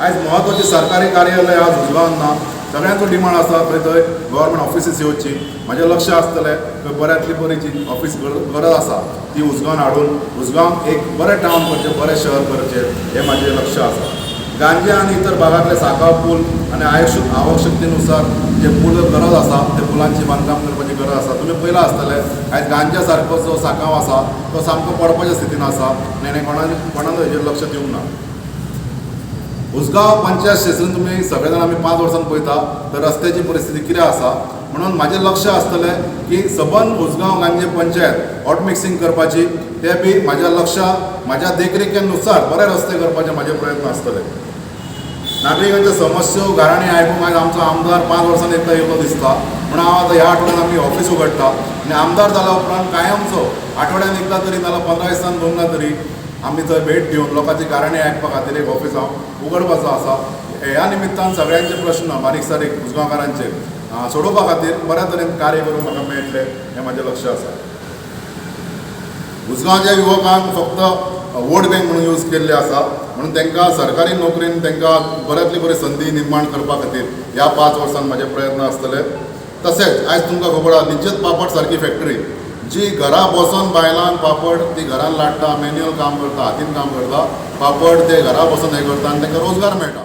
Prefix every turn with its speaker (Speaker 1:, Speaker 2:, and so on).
Speaker 1: आयज महत्वाची सरकारी कार्यालय आज उजगांवान ना. सगळ्यांचो डिमांड आसा खंय थंय गव्हर्मेंट ऑफिसीस येवची. म्हजें लक्ष आसतलें खंय बऱ्यांतली बरी जी ऑफिस गरज आसा ती उजगांवान हाडून उजगांव एक बरें टावन करचें, बरें शहर करचें हें म्हाजें लक्ष आसा. गांजे आनी इतर भागांतले सांकाव पूल आनी आवश्यकतेनुसार जे पूल गरज आसा ते पुलांची बांदकाम करपाची गरज आसा. तुमी पयलां आसतलें आयज गांजा सारको जो सांकाव आसा तो सामको पडपाच्या स्थितीन आसा आनी हेणें कोणान हेजेर लक्ष दिवंक ना. उजगांव पंचायत क्षेत्रांत तुमी सगळे जाण आमी 5 वर्सांन पळयता तर रस्त्याची परिस्थिती कितें आसा. म्हणून म्हाजें लक्ष आसतलें की सबंद उजगांव गांजे पंचायत हॉट मिक्सिंग करपाची. ते बी म्हाज्या लक्षांत म्हाज्या देखरेखेनुसार बरे रस्ते करपाचे म्हाजे प्रयत्न आसतले. नागरिकांच्यो समस्यो घरांनी आयकूंक आयज आमचो आमदार 5 वर्सांनी एकदां येयलो दिसता. म्हणून हांव आतां ह्या आठवड्यान आमी ऑफिस उगडटा आनी आमदार जाल्या उपरांत कायमचो आठवड्यान एकदां तरी नाजाल्यार 15 दिसांन 2दां तरी आमी थंय भेट दिवन लोकांची गाराणी आयकपा खातीर एक ऑफिस हांव उगडपाचो आसा. ह्या निमित्तान सगळ्यांचे प्रश्न बारीक सारीक उजगांवकारांचे सोडोवपा खातीर बऱ्या तरेन कार्य करूंक म्हाका मेळटलें हें म्हाजें लक्ष आसा. उजगांवच्या युवकांक फक्त वोट बँक म्हणून यूज केल्ले आसा. म्हणून तांकां सरकारी नोकरेन तांकां बऱ्यांतली बरी संदी निर्माण करपा खातीर ह्या 5 वर्सांत म्हाजे प्रयत्न आसतले. तशेंच आयज तुमकां खबर आसा निज्जत पापड सारकी फॅक्टरी जी घरा बसून बायलांक पापड ती घरान लाडटा, मॅन्युअल काम करता, हातीन काम करता, पापड ते घरा बसून हें करता आनी तांकां रोजगार मेळटा.